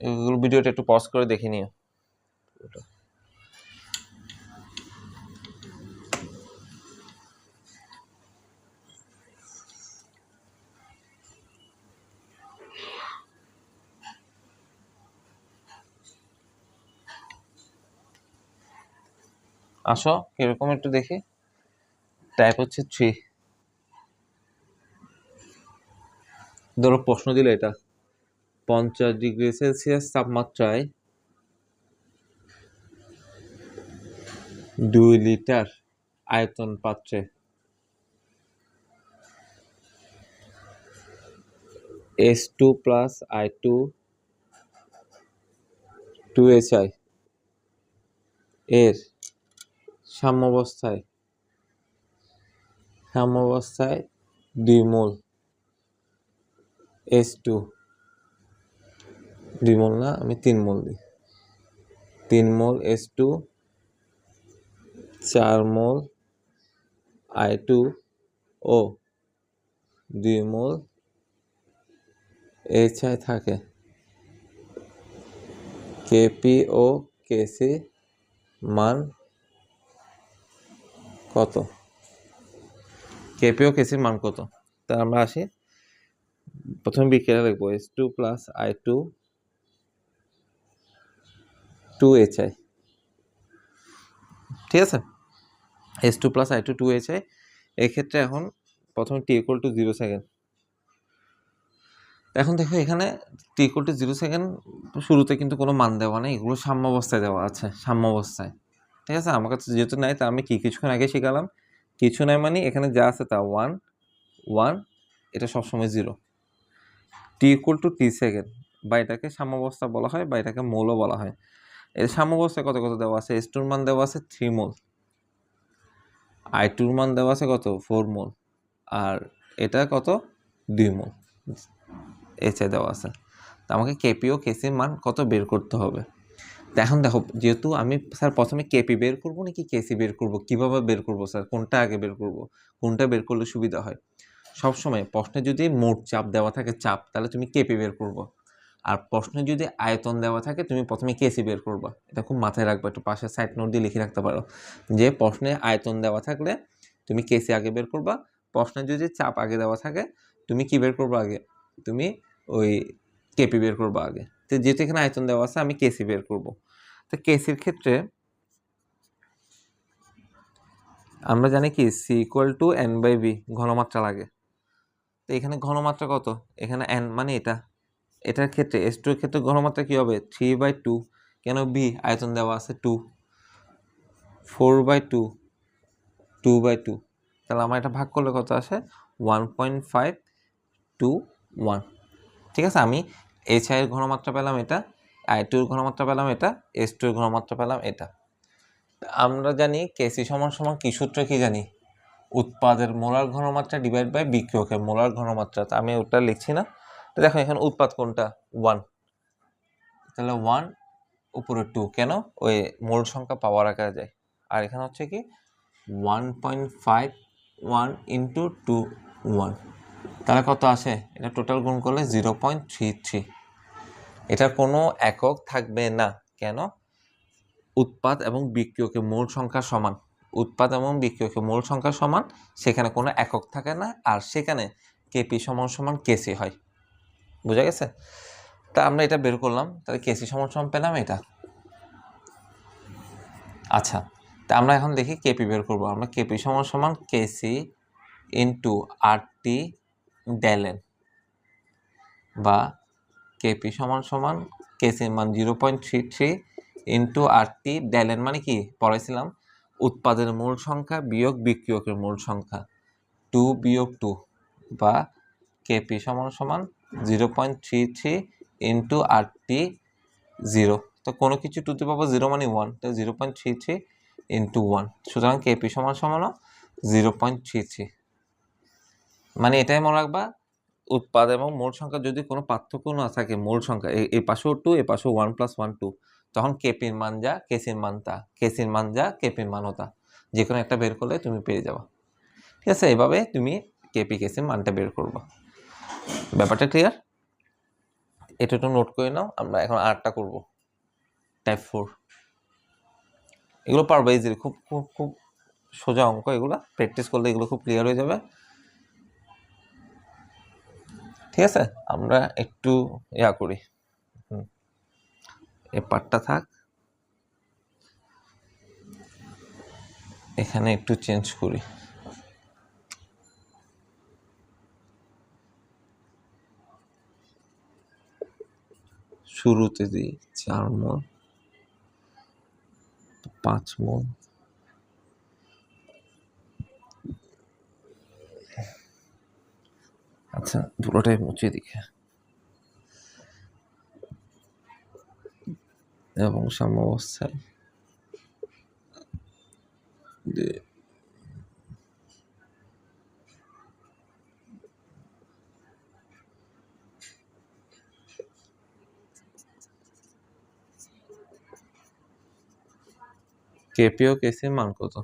এগুলো ভিডিওটা একটু পজ করে দেখে নিও। আসো কিরকম একটু দেখি। টাইপ হচ্ছে 3। ধরো প্রশ্ন দিল এটা 50 ডিগ্রি সেলসিয়াস তাপমাত্রায় 2 লিটার আয়তন পাত্রে S2 প্লাস I2 2HI এর সাম্যাবস্থায় 2 মোল S2, 2 মোল না, আমি 3 মোল দিই, 3 মোল S2, 4 মোল I2 ও 2 মোল HI থাকে। কেপি ও কেসি মান কত? কেপি ও কেসির মান কত? তা আমরা আসি, প্রথমে বিক্রিয়া লিখবো S2 প্লাস I2 2HI, ঠিক আছে? S2 প্লাস I2 2HI, এক্ষেত্রে এখন প্রথমে T equal to 0 সেকেন্ড। এখন দেখো এখানে T equal to 0 সেকেন্ড শুরুতে কিন্তু কোনো মান দেওয়া নেই, এগুলো সাম্যাবস্থায় দেওয়া আছে, সাম্যাবস্থায়, ঠিক আছে? আমার কাছে যেহেতু নাই, তা আমি কিছুক্ষণ আগে শিখালাম, কিছু নাই মানে এখানে যা আছে তা 1 1, এটা সবসময় 0। T equal to T second, বা এটাকে সাম্যাবস্থা বলা হয়, বা এটাকে মোলও বলা হয়। এর সাম্যাবস্থায় কত কত দেওয়া আছে? S2 মান দেওয়া আছে 3 মোল, I2 মান দেওয়া আছে কত 4 মোল, আর এটা কত 2 মোল HI দেওয়া আছে। তো আমাকে কেপি ও কেসির মান কত বের করতে হবে। তো এখন দেখো, যেহেতু আমি স্যার প্রথমে কেপি বের করবো নাকি কেসি বের করবো, কিভাবে বের করবো স্যার, কোনটা আগে বের করবো, কোনটা বের করলে সুবিধা হয়? সবসময় প্রশ্নে যদি মোট চাপ দেওয়া থাকে চাপ, তাহলে তুমি কেপি বের করবো, আর প্রশ্নে যদি আয়তন দেওয়া থাকে তুমি প্রথমে কেসি বের করবা। এটা খুব মাথায় রাখবা, একটু পাশে সাইড নোট দিয়ে লিখে রাখতে পারো যে প্রশ্নে আয়তন দেওয়া থাকলে তুমি কেসি আগে বের করবা, প্রশ্নে যদি চাপ আগে দেওয়া থাকে তুমি কি বের করবা আগে, তুমি ওই কেপি বের করবা আগে। তো যেহেতু এখানে আয়তন দেওয়া আছে আমি কেসি বের করব। তো কেসির ক্ষেত্রে আমরা জানি কি সি ইকুয়াল টু N/V, ঘনমাত্রা লাগে। তো এখানে ঘনমাত্রা কত? এখানে N মানে এটার ক্ষেত্রে S2 এর ক্ষেত্রে ঘনমাত্রা কি হবে 3/2, কেন বি আয়তন দেওয়া আছে 2, 4/2 2/2, তাহলে আমার এটা ভাগ করলে কত আসে 1.521, ঠিক আছে? আমি HI এর ঘনমাত্রা পেলাম এটা, I2 এর ঘনমাত্রা পেলাম এটা, S2 এর ঘনমাত্রা পেলাম এটা। আমরা জানি কেসি সমান সমান কি সূত্র, কি জানি, উৎপাদের মোলার ঘনমাত্রা ডিভাইড বাই বিক্রিয়কের মোলার ঘনমাত্রা। আমি ওটা লিখছি না। তো দেখো এখানে উৎপাদ কোনটা 1, তাহলে 1 উপরে 2, কেন ওই মোল সংখ্যা পাওয়ার আকারে যায়, আর এখানে হচ্ছে কি 1.51 ইন্টু 2 1, তাহলে কত আসে? এটা টোটাল গুণ করলে 0.33। এটা কোনো একক থাকবে না, কেন? উৎপাদ এবং বিক্রিয়কের মোল সংখ্যা সমান, উৎপাদ এবং বিক্রিয়কের মোল সংখ্যা সমান, সেখানে কোনো একক থাকে না, আর সেখানে কেপি সমান সমান কেসি হয়। বুঝা গেছে? তা আমরা এটা বের করলাম, তাহলে কেসি সমান সমান পেলাম এটা। আচ্ছা, তা আমরা এখন দেখি কেপি বের করবো। আমরা কেপি সমান সমান কেসি ইন্টু আরটি ডেল এন, বা কেপি সমান সমান কেসির মান 0.33 ইন্টু আরটি ডেল এন, মানে কি পড়াইছিলাম উৎপাদের মূল সংখ্যা বিয়োগ বিক্রিয়কের মূল সংখ্যা 2 বিয়োগ 2, বা কেপি সমান সমান 0.33 ইন্টু আরটি 0। তো কোনো কিছু টু দি পাওয়ার 0 মানে 1, তো 0.33 ইন্টু 1, সুতরাং কেপি সমান সমান 0.33। মানে এটাই মনে রাখবা, উৎপাদ এবং মোল সংখ্যা যদি কোনো পার্থক্য না থাকে, মোল সংখ্যা এই পাশেও 2 এ পাশেও 1 + 1 2, তখন কেপির মান যা কেসির মান তা, কেসির মান যা কেপির মানও তা, যে কোনো একটা বের করলে তুমি পেয়ে যাবা। ঠিক আছে, এভাবে তুমি কেপি কেসির মানটা বের করবা। ব্যাপারটা ক্লিয়ার? এটা একটু নোট করে নাও। আমরা এখন আরটা করব, টাইপ 4। এগুলো পারবে ইজিলি, খুব খুব খুব সোজা অঙ্ক, এগুলো প্র্যাকটিস করলে এগুলো খুব ক্লিয়ার হয়ে যাবে। ঠিক আছে, আমরা একটু ইয়া করি, এই পার্টটা থাক, এখানে একটু চেঞ্জ করি। শুরুতে দিই 4 মোল, 5 মোল, আচ্ছা পুরোটাই মুছে দিকে, এবং সাম্যাবস্থায় কেপি ও কেসির মান কত?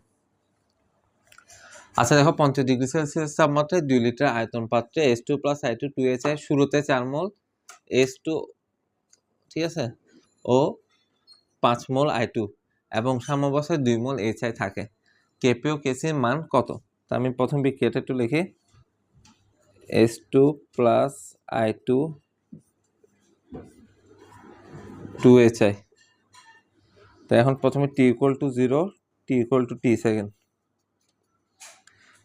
আচ্ছা দেখো, 50 ডিগ্রি সেলসিয়াস তাপমাত্রায় 2 লিটার আয়তন পাত্রে H2 + I2 2HI শুরুতে 4 মোল H2, ঠিক আছে, ও 5 মোল I2 এবং সাম্যাবস্থায় 2 মোল HI থাকে। কেপি ও কেসির মান কত? তা আমি প্রথম বিক্রিয়াটা একটু লিখি, H2 + I2 2HI। তো এখন প্রথমে T = 0, T = T সেকেন্ড।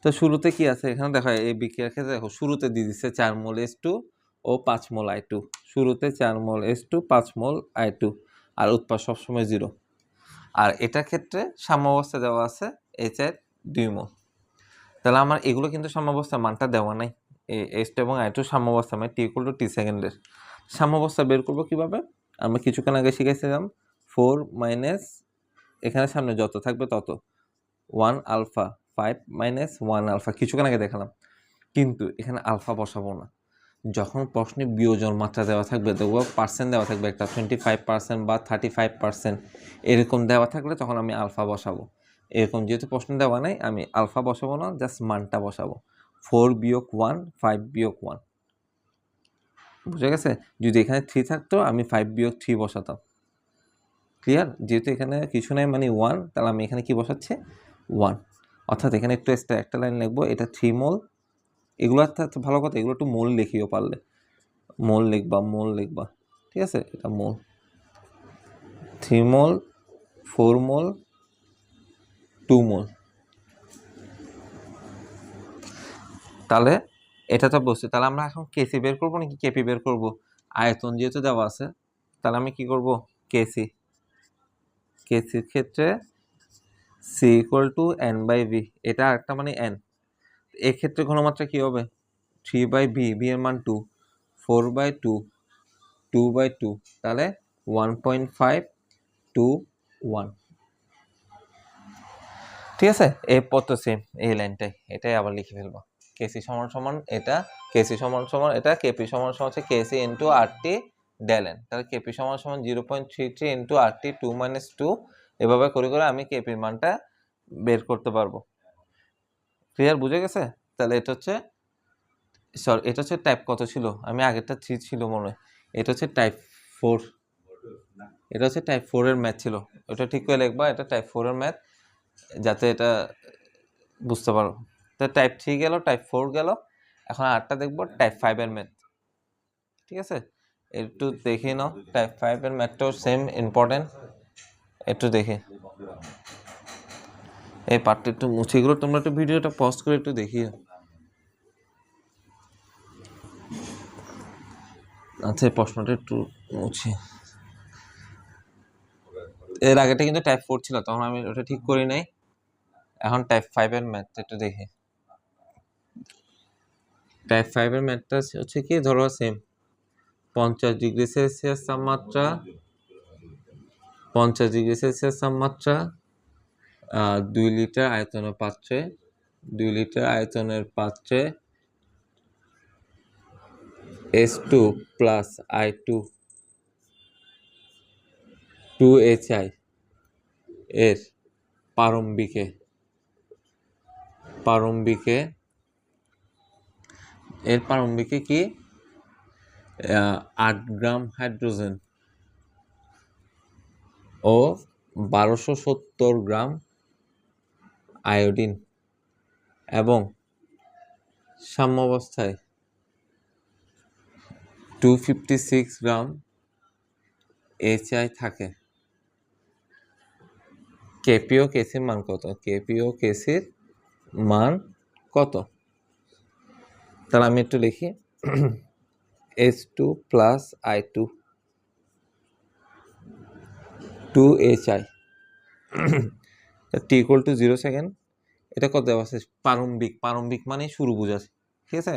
তো শুরুতে কি আছে এখানে দেখো, এই বিক্রিয়ার ক্ষেত্রে দেখো শুরুতে দিয়ে দিচ্ছে 4 মোল H2 ও 5 মোল I2, শুরুতে 4 মোল H2 5 মোল I2, আর উৎপাদ সবসময় 0। আর এটার ক্ষেত্রে সাম্যাবস্থা দেওয়া আছে HI 2 মোল। তাহলে আমার এগুলো কিন্তু সাম্যাবস্থার মানটা দেওয়া নাই, এই H2 এবং I2 সাম্যাবস্থা মানে T = T সেকেন্ডের। সাম্যাবস্থা বের করবো কিভাবে? আমরা কিছুক্ষণ আগে শিখেছিলাম 4 মাইনাস, এখানে সামনে যত থাকবে তত, 1 আলফা, 5 মাইনাস 1 আলফা, কিছুক্ষণ আগে দেখালাম। কিন্তু এখানে আলফা বসাবো না, যখন প্রশ্নে বিয়োজন মাত্রা দেওয়া থাকবে, দেখবো পার্সেন্ট দেওয়া থাকবে একটা 25% বা 35% এরকম দেওয়া থাকলে তখন আমি আলফা বসাবো। এরকম যেহেতু প্রশ্ন দেওয়া নাই, আমি আলফা বসাবো না, জাস্ট মানটা বসাবো। 4 বিয়োগ 1, 5 বিয়োগ 1, বুঝে গেছে? যদি এখানে 3 থাকতো আমি 5 বিয়োগ 3 বসাতাম। ক্লিয়ার? যেহেতু এখানে কিছু নাই মানে 1, তাহলে আমি এখানে কি বসাচ্ছি? 1। অর্থাৎ এখানে একটু এক্সট্রা একটা লাইন লিখবো, এটা 3 মোল। এগুলো অর্থাৎ ভালো কথা, এগুলো একটু মোল লিখিও পারলে, মোল লিখবা, ঠিক আছে? এটা মোল, 3 মোল, 4 মোল, 2 মোল। তাহলে এটা তো বলছি, তাহলে আমরা এখন কেসি বের করবো নাকি কেপি বের করব? আয়তন যেহেতু দেওয়া আছে, তাহলে আমি কি করব? কেসির ক্ষেত্রে C = N/V, এটা একটা মানে N। এক্ষেত্রে ঘনমাত্রা কি হবে? 3/B, B এর মান 2, 4/2, 2/2, তাহলে 1.5 to 1। ঠিক আছে, এই পথ সেম, এই লাইনটাই, এটাই আবার লিখে ফেলবো। কেসি সমান সমান এটা, কেসি সমান সমান এটা, কেপি সমান সমান হচ্ছে কেসি ইন্টু আরটি ডেল এন। তাহলে কেপি সমান সমান 0.33 ইন্টু আরটি 2 - 2, এভাবে করে করে আমি কেপির মানটা বের করতে পারবো। ক্লিয়ার? বুঝে গেছে? তাহলে এটা হচ্ছে, সরি এটা হচ্ছে টাইপ কত ছিল? আমি আগেরটা 3 ছিল মনে হয়, এটা হচ্ছে টাইপ 4। এটা হচ্ছে টাইপ 4 এর ম্যাথ ছিল, ওটা ঠিক করে লিখবা, এটা টাইপ 4 এর ম্যাথ, যাতে এটা বুঝতে পারো। তো টাইপ 3 গেল, টাইপ 4 গেল, এখন আরটা দেখবো টাইপ 5 এর ম্যাথ। ঠিক আছে, একটু দেখে নাও, টাইপ 5 এর ম্যাথটাও সেম ইম্পর্টেন্ট, একটু দেখে এই পার্টটা একটু মুছে, এগুলো তোমরা একটু ভিডিওটা পজ করে একটু দেখিও। আচ্ছা, এই প্রশ্নটা একটু মুছে। এর আগেটা কিন্তু টাইপ 4 ছিল, তখন আমি ওটা ঠিক করি নাই। এখন টাইপ 5 এর ম্যাথ একটু দেখি। টাইপ 5 এর ম্যাথটা হচ্ছে কি, ধরো সেম 50 ডিগ্রি সেলসিয়াস তাপমাত্রা, 50 ডিগ্রি সেলসিয়াস তাপমাত্রা, 2 লিটার আয়তনের পাত্রে, 2 লিটার আয়তনের পাত্রে S2 প্লাস I2 2HI এর প্রারম্ভিকে কি 8 গ্রাম হাইড্রোজেন ও 1270 গ্রাম আয়োডিন এবং সাম্যাবস্থায় 256 গ্রাম HI থাকে। কেপিও কেসির মান কত? তাহলে আমি একটু লিখি, S2 plus I2 2HI T equal to 0 second. এটা কত দেওয়া আছে? প্রারম্ভিক মানে শুরু বোঝাচ্ছে। ঠিক আছে,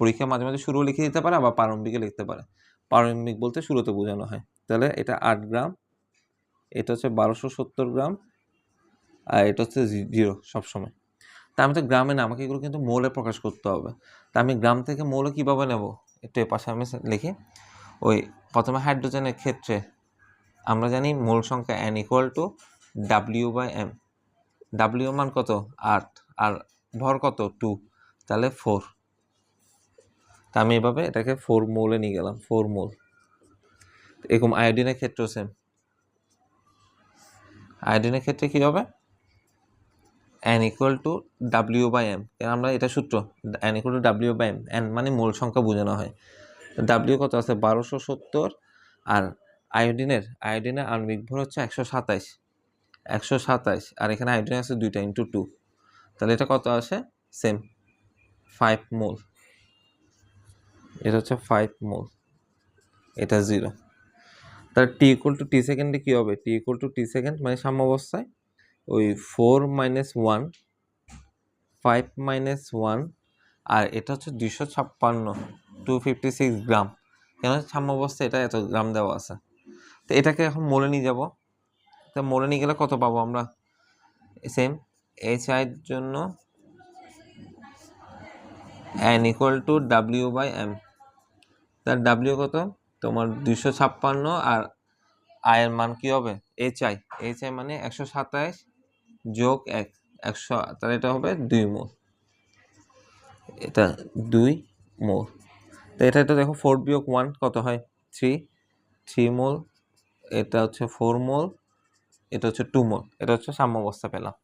পরীক্ষা মাঝে মাঝে শুরু লিখে দিতে পারে, আবার প্রারম্ভিকে লিখতে পারে। প্রারম্ভিক বলতে শুরুতে বোঝানো হয়। তাহলে এটা 8 গ্রাম, এটা হচ্ছে 1270 গ্রাম, আর এটা হচ্ছে 0 সবসময়। তা আমি তো গ্রামে না, আমাকে এগুলো কিন্তু মোলে প্রকাশ করতে হবে। তা আমি গ্রাম থেকে মোলে কীভাবে নেব? একটু এর পাশে আমি লিখি। ওই প্রথমে হাইড্রোজেনের ক্ষেত্রে আমরা জানি মোল সংখ্যা N equal to W/M। W মান কত? 8, আর ভর কত? 2, তাহলে 4। তা আমি এভাবে এটাকে 4 মোলে নিয়ে গেলাম, 4 মোল। এরকম আয়োডিনের ক্ষেত্রেও সেম। আয়োডিনের ক্ষেত্রে কী হবে? N ইকুয়াল টু W/M, কারণ আমরা এটা সূত্র, N equal to W/M, N মানে মোল সংখ্যা বোঝানো হয়। W কত আছে? 1270, আর আয়োডিনের আণবিক ভর হচ্ছে 127, আর এখানে আয়োডিন আছে 2টা ইন্টু 2, তাহলে এটা কত আসে? সেম 5 মোল। এটা হচ্ছে 5 মোল, এটা 0। তাহলে T ইকুয়াল টু T সেকেন্ডে কী হবে? T equal to T second মানে সাম্যাবস্থায় ওই 4 - 1, 5 - 1, আর এটা হচ্ছে 256, 256 গ্রাম। কেন? সাম্যাবস্থায় এটা এত গ্রাম দেওয়া আছে। তো এটাকে এখন মোলে নিয়ে যাব। তো মোলে নিয়ে গেলে কত পাবো আমরা? সেম HI এর জন্য N ইকুয়াল টু W/M। তার W কত? তোমার 256, আর I এর মান কি হবে? HI মানে 127 যোগ 1, 100, তাহলে এটা হবে 2 মোল। এটা 2 মোল। তো এটা দেখো 4 বিয়োগ 1 কত হয়? 3 মোল। এটা হচ্ছে 4 মোল, এটা হচ্ছে 2 মোল। এটা হচ্ছে সাম্যাবস্থা পেলাম।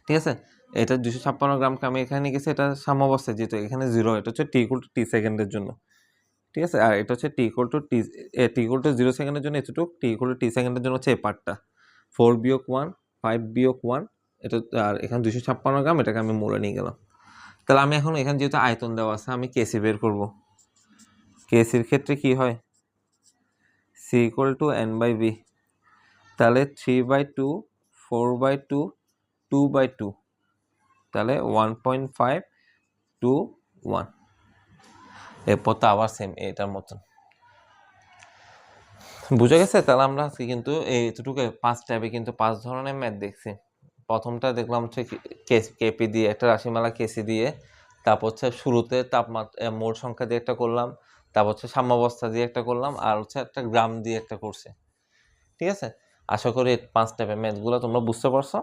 ঠিক আছে, এটা 256 গ্রামকে আমি এখানে গেছি, এটা সাম্যাবস্থায়, যেহেতু এখানে 0, এটা হচ্ছে T ইকুয়াল টু T সেকেন্ডের জন্য। ঠিক আছে, আর এটা হচ্ছে T ইকুয়াল টু 0 সেকেন্ডের জন্য এতটুকু, T ইকুয়াল টু T সেকেন্ডের জন্য হচ্ছে এই পার্টটা 4 বিয়োগ 1, 5 বিয়োগ 1, এটা, আর এখানে 256 গ্রাম, এটাকে আমি মোলে নিয়ে গেলাম। তাহলে আমি এখন এখানে যেহেতু আয়তন দেওয়া আছে, আমি কেসি বের করব। কেসির ক্ষেত্রে কি হয়? C ইকুয়াল টু N/V, তাহলে 3/2, 4/2, 2/2, তাহলে 1.5 to 1। এরপর তো আবার সেম এটার মতন। বুঝে গেছে? তাহলে আমরা আজকে কিন্তু এইটুকু 5 ট্যাবে কিন্তু 5 ধরনের ম্যাথ দেখছি। প্রথমটা দেখলাম হচ্ছে কেপি দিয়ে একটা রাশিমালা, কেসি দিয়ে, তারপর হচ্ছে শুরুতে তাপমাত্রা মোল সংখ্যা দিয়ে একটা করলাম, তারপর হচ্ছে সাম্যাবস্থা দিয়ে একটা করলাম, আর হচ্ছে একটা গ্রাম দিয়ে একটা করছে। ঠিক আছে, আশা করি 5 ট্যাবের ম্যাথগুলো তোমরা বুঝতে পারছো।